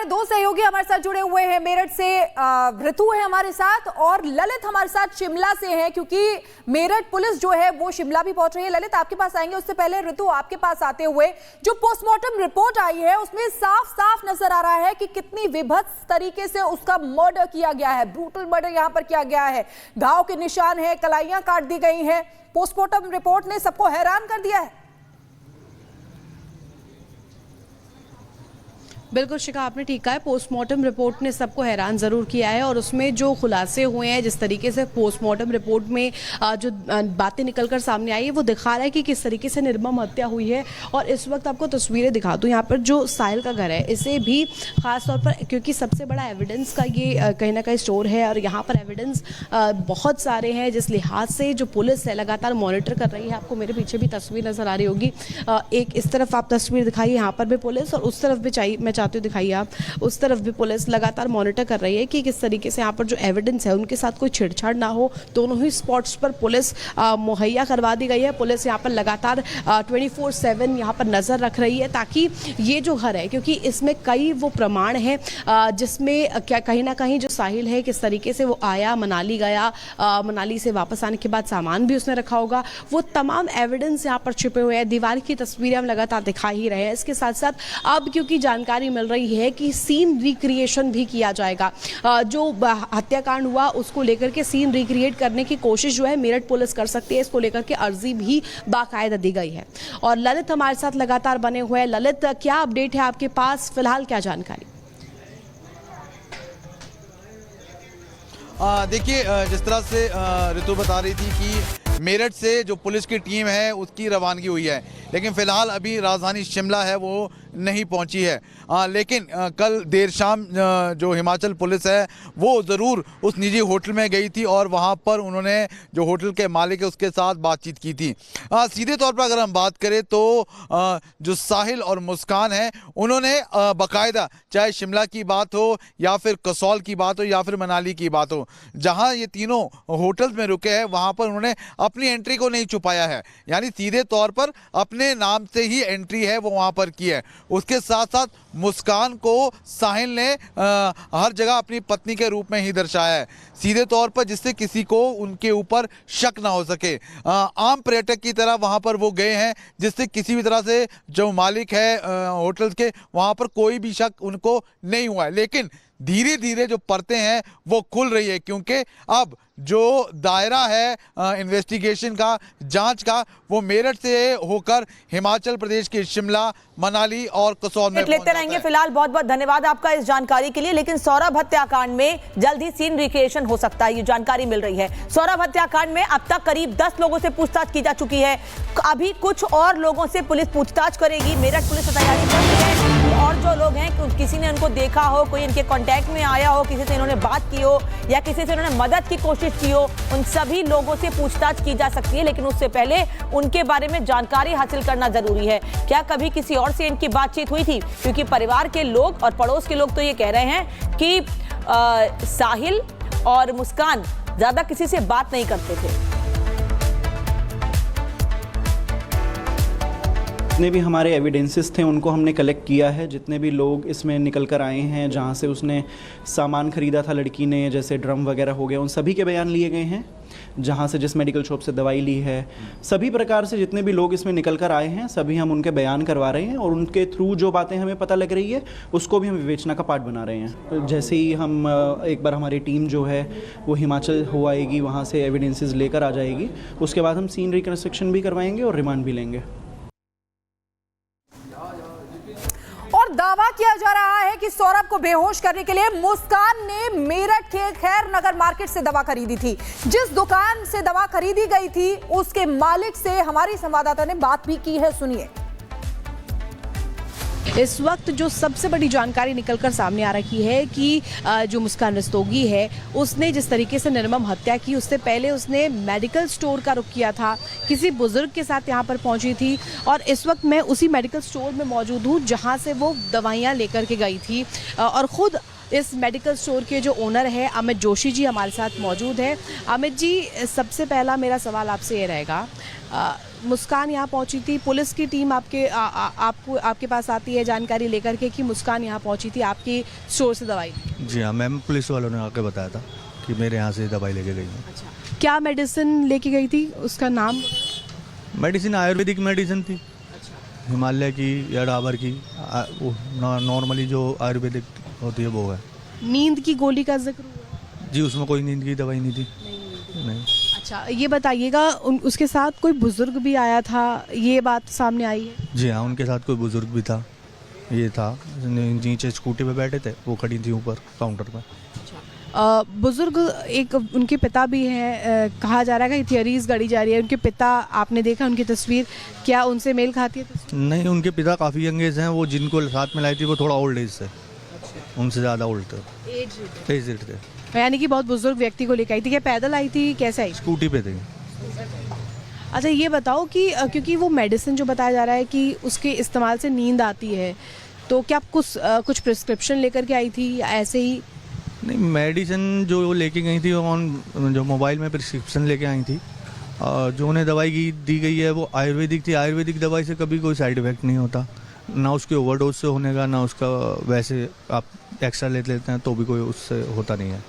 हमारे दो सहयोगी हमारे साथ जुड़े हुए हैं। मेरठ से ऋतु है हमारे साथ और ललित हमारे साथ शिमला से है, क्योंकि मेरठ पुलिस जो है वो शिमला भी पहुंच रही है। ललित आपके पास आएंगे, उससे पहले ऋतु आपके पास आते हुए, जो पोस्टमार्टम रिपोर्ट आई है उसमें साफ साफ नजर आ रहा है कि कितनी विभत्स तरीके से उसका मर्डर किया गया है, ब्रूटल मर्डर यहाँ पर किया गया है। घाव के निशान है, कलाइयां काट दी गई हैं। पोस्टमार्टम रिपोर्ट ने सबको हैरान कर दिया है। बिल्कुल शिखा, आपने ठीक कहा है। पोस्टमार्टम रिपोर्ट ने सबको हैरान ज़रूर किया है और उसमें जो खुलासे हुए हैं, जिस तरीके से पोस्टमार्टम रिपोर्ट में जो बातें निकलकर सामने आई है वो दिखा रहा है कि किस तरीके से निर्मम हत्या हुई है। और इस वक्त आपको तस्वीरें दिखा दूँ, यहाँ पर जो साहिल का घर है, इसे भी ख़ास तौर पर, क्योंकि सबसे बड़ा एविडेंस का ये कहीं ना कहीं स्टोर है और यहाँ पर एविडेंस बहुत सारे हैं, जिस लिहाज से जो पुलिस है लगातार मॉनिटर कर रही है। आपको मेरे पीछे भी तस्वीर नज़र आ रही होगी, एक इस तरफ आप तस्वीर दिखाइए, यहाँ पर भी पुलिस, और उस तरफ भी मैं चाहती हूँ दिखाइए आप, उस तरफ भी पुलिस लगातार मॉनिटर कर रही है कि किस तरीके से यहाँ पर जो एविडेंस है उनके साथ कोई छेड़छाड़ ना हो। दोनों ही स्पॉट्स पर पुलिस मुहैया करवा दी गई है। पुलिस यहाँ पर लगातार 24/7 यहाँ पर नज़र रख रही है, ताकि ये जो घर है, क्योंकि इसमें कई वो प्रमाण हैं जिसमें क्या कहीं ना कहीं जो साहिल है किस तरीके से वो आया, मनाली गया, मनाली से वापस आने के बाद सामान भी उसने रखा होगा, वो तमाम एविडेंस यहाँ पर छिपे हुए हैं। दीवार की तस्वीरें हम लगातार दिखा ही रहे हैं। इसके साथ साथ अब क्योंकि जानकारी मिल रही है कि सीन रिक्रिएशन भी किया जाएगा, जो हत्याकांड हुआ उसको लेकर के सीन रिक्रिएट करने की कोशिश जो है मेरठ पुलिस कर सकती है, इसको लेकर के अर्जी भी बाकायदा दी गई है। और ललित हमारे साथ लगातार बने हुए हैं। ललित, क्या अपडेट है आपके पास, फिलहाल क्या जानकारी? देखिए, जिस तरह से ऋतु बता रही थी कि मेरठ से जो पुलिस की टीम है उसकी रवानगी हुई है, लेकिन फिलहाल अभी राजधानी शिमला है वो नहीं पहुंची है। लेकिन कल देर शाम जो हिमाचल पुलिस है वो ज़रूर उस निजी होटल में गई थी और वहां पर उन्होंने जो होटल के मालिक है उसके साथ बातचीत की थी। सीधे तौर पर अगर हम बात करें तो जो साहिल और मुस्कान है उन्होंने बाकायदा, चाहे शिमला की बात हो या फिर कसौल की बात हो या फिर मनाली की बात हो, जहां ये तीनों होटल्स में रुके हैं वहां पर उन्होंने अपनी एंट्री को नहीं छुपाया है, यानी सीधे तौर पर अपने नाम से ही एंट्री है वो वहां पर की है। उसके साथ साथ मुस्कान को साहिल ने हर जगह अपनी पत्नी के रूप में ही दर्शाया है, सीधे तौर पर, जिससे किसी को उनके ऊपर शक ना हो सके। आम पर्यटक की तरह वहां पर वो गए हैं, जिससे किसी भी तरह से जो मालिक है होटल्स के वहां पर कोई भी शक उनको नहीं हुआ है। लेकिन धीरे धीरे जो परतें हैं वो खुल रही है, क्योंकि अब जो दायरा है इन्वेस्टिगेशन का, जांच का, वो मेरठ से होकर हिमाचल प्रदेश के शिमला, मनाली और कसौल में लेते रहेंगे। फिलहाल बहुत बहुत धन्यवाद आपका इस जानकारी के लिए। लेकिन सौरभ हत्याकांड में जल्द ही सीन रिक्रिएशन हो सकता है, ये जानकारी मिल रही है। सौरभ हत्याकांड में अब तक करीब 10 लोगों से पूछताछ की जा चुकी है, अभी कुछ और लोगों से पुलिस पूछताछ करेगी। मेरठ पुलिस तैयारी कर रही है, और जो लोग हैं, किसी ने उनको देखा हो, कोई इनके कांटेक्ट में आया हो, किसी से इन्होंने बात की हो या किसी से इन्होंने मदद की कोशिश की हो, उन सभी लोगों से पूछताछ की जा सकती है। लेकिन उससे पहले उनके बारे में जानकारी हासिल करना जरूरी है। क्या कभी किसी और से इनकी बातचीत हुई थी? क्योंकि परिवार के लोग और पड़ोस के लोग तो ये कह रहे हैं कि साहिल और मुस्कान ज्यादा किसी से बात नहीं करते थे। जितने भी हमारे एविडेंसेस थे उनको हमने कलेक्ट किया है। जितने भी लोग इसमें निकल कर आए हैं, जहाँ से उसने सामान ख़रीदा था लड़की ने, जैसे ड्रम वगैरह हो गया, उन सभी के बयान लिए गए हैं। जहाँ से जिस मेडिकल शॉप से दवाई ली है, सभी प्रकार से जितने भी लोग इसमें निकल कर आए हैं सभी हम उनके बयान करवा रहे हैं, और उनके थ्रू जो बातें हमें पता लग रही है उसको भी हम विवेचना का पार्ट बना रहे हैं। जैसे ही हम एक बार हमारी टीम जो है वो हिमाचल हो आएगी, वहाँ से एविडेंसेस लेकर आ जाएगी, उसके बाद हम सीन रिकंस्ट्रक्शन भी करवाएंगे और रिमांड भी लेंगे। और दावा किया जा रहा है कि सौरभ को बेहोश करने के लिए मुस्कान ने मेरठ के खैर नगर मार्केट से दवा खरीदी थी। जिस दुकान से दवा खरीदी गई थी उसके मालिक से हमारी संवाददाता ने बात भी की है, सुनिए। इस वक्त जो सबसे बड़ी जानकारी निकलकर सामने आ रही है कि जो मुस्कान रस्तोगी है उसने जिस तरीके से निर्मम हत्या की, उससे पहले उसने मेडिकल स्टोर का रुख किया था, किसी बुजुर्ग के साथ यहाँ पर पहुंची थी, और इस वक्त मैं उसी मेडिकल स्टोर में मौजूद हूँ जहाँ से वो दवाइयाँ लेकर के गई थी। और ख़ुद इस मेडिकल स्टोर के जो ओनर है अमित जोशी जी हमारे साथ मौजूद है। अमित जी, सबसे पहला मेरा सवाल आपसे ये रहेगा, मुस्कान यहाँ पहुंची थी, पुलिस की टीम आपके पास आती है जानकारी लेकर के कि मुस्कान यहाँ पहुंची थी आपकी स्टोर से दवाई। जी हाँ मैम, पुलिस वालों ने आके बताया था कि मेरे यहाँ से दवाई लेके गई है। अच्छा, क्या मेडिसिन लेके गई थी, उसका नाम? मेडिसिन आयुर्वेदिक मेडिसिन थी, हिमालय की या डाबर की, नॉर्मली जो आयुर्वेदिक होती है वो है। नींद की गोली का जिक्र हुआ? जी उसमें कोई नींद की दवाई नहीं थी। नहीं। अच्छा, ये बताइएगा उसके साथ कोई बुजुर्ग भी आया था, ये बात सामने आई है? जी हाँ, उनके साथ कोई बुजुर्ग भी था, ये था नीचे स्कूटी पे बैठे थे, वो खड़ी थी ऊपर काउंटर पर। बुजुर्ग एक उनके पिता भी हैं, कहा जा रहा है कि थियरीज गढ़ी जा रही है, उनके पिता आपने देखा उनकी तस्वीर, क्या उनसे मेल खाती है तस्वीर? नहीं, उनके पिता काफ़ी यंग एज हैं, वो जिनको साथ में लाई थी वो थोड़ा ओल्ड एज थे, उनसे ज़्यादा ओल्ड थे, एज थे। यानी कि बहुत बुजुर्ग व्यक्ति को लेकर आई थी, क्या पैदल आई थी, कैसे आई? स्कूटी पे थे। अच्छा, ये बताओ कि क्योंकि वो मेडिसिन जो बताया जा रहा है कि उसके इस्तेमाल से नींद आती है, तो क्या आप कुछ प्रिस्क्रिप्शन लेकर के आई थी या ऐसे ही? नहीं, मेडिसिन जो लेके गई थी जो मोबाइल में प्रिस्क्रिप्शन लेके आई थी, जो उन्हें दवाई दी गई है वो आयुर्वेदिक थी। आयुर्वेदिक दवाई से कभी कोई साइड इफेक्ट नहीं होता, ना उसके ओवरडोज से होने का, ना उसका वैसे आप एक्स्ट्रा ले लेते हैं तो भी कोई उससे होता नहीं है,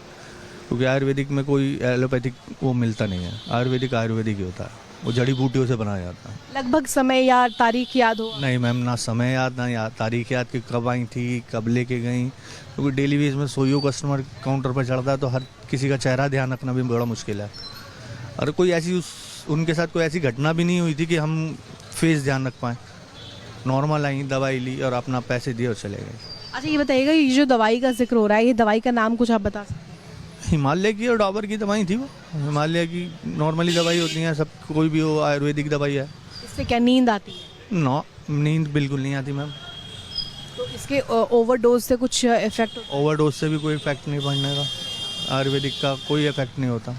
क्योंकि आयुर्वेदिक में कोई एलोपैथिक वो मिलता नहीं है। आयुर्वेदिक ही होता है, वो जड़ी बूटियों से बनाया जाता है। लगभग समय या तारीख याद हो? नहीं मैम, ना समय याद ना तारीख याद कि कब आई थी, कब लेके गई, क्योंकि डेली बेस में सोईओ कस्टमर काउंटर पर चढ़ता है तो हर किसी का चेहरा ध्यान रखना भी बड़ा मुश्किल है। और कोई ऐसी उनके साथ कोई ऐसी घटना भी नहीं हुई थी कि हम फेस ध्यान रख पाएँ। नॉर्मल आई, दवाई ली और अपना पैसे दिए और चले गए। अच्छा, ये बताइएगा, ये जो दवाई का जिक्र हो रहा है, ये दवाई का नाम कुछ आप बता सकते हैं? हिमालय की और डाबर की दवाई थी वो। हिमालय की नॉर्मली दवाई होती है, सब कोई भी हो, आयुर्वेदिक दवाई है। इससे क्या नींद आती है? नींद बिल्कुल नहीं आती मैम। तो इसके ओवरडोज से कुछ इफेक्ट? ओवरडोज से भी कोई इफेक्ट नहीं पड़ने का, आयुर्वेदिक का कोई इफेक्ट नहीं होता।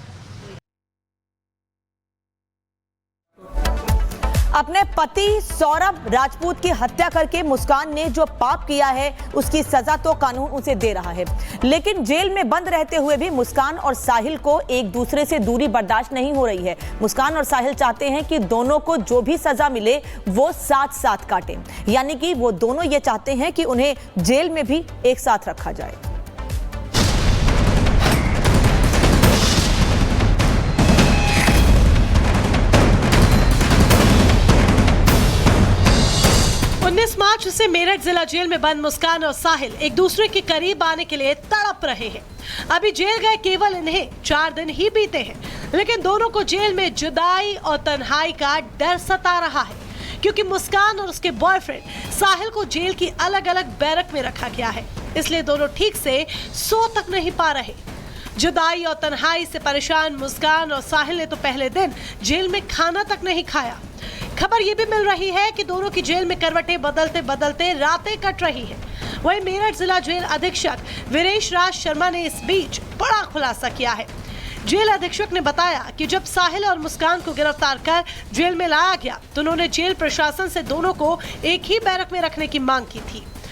अपने पति सौरभ राजपूत की हत्या करके मुस्कान ने जो पाप किया है उसकी सजा तो कानून उसे दे रहा है, लेकिन जेल में बंद रहते हुए भी मुस्कान और साहिल को एक दूसरे से दूरी बर्दाश्त नहीं हो रही है। मुस्कान और साहिल चाहते हैं कि दोनों को जो भी सजा मिले वो साथ साथ काटें, यानी कि वो दोनों ये चाहते हैं कि उन्हें जेल में भी एक साथ रखा जाए। मार्च से मेरठ जिला जेल में बंद मुस्कान और साहिल एक दूसरे के करीब आने के लिए तड़प रहे हैं। अभी जेल गए केवल इन्हें 4 दिन ही बीते हैं, लेकिन दोनों को जेल में जुदाई और तन्हाई का डर सता रहा है, क्योंकि मुस्कान और उसके बॉयफ्रेंड साहिल को जेल की अलग अलग बैरक में रखा गया है, इसलिए दोनों ठीक से सो तक नहीं पा रहे। जुदाई और तन्हाई से परेशान मुस्कान और साहिल ने तो पहले दिन जेल में खाना तक नहीं खाया। खबर ये भी मिल रही है कि दोनों की जेल में करवटें बदलते बदलते रातें कट रही हैं। वहीं मेरठ जिला जेल अधीक्षक वीरेश राज शर्मा ने इस बीच बड़ा खुलासा किया है। जेल अधीक्षक ने बताया कि जब साहिल और मुस्कान को गिरफ्तार कर जेल में लाया गया तो उन्होंने जेल प्रशासन से दोनों को एक ही बैरक में रखने की मांग की थी।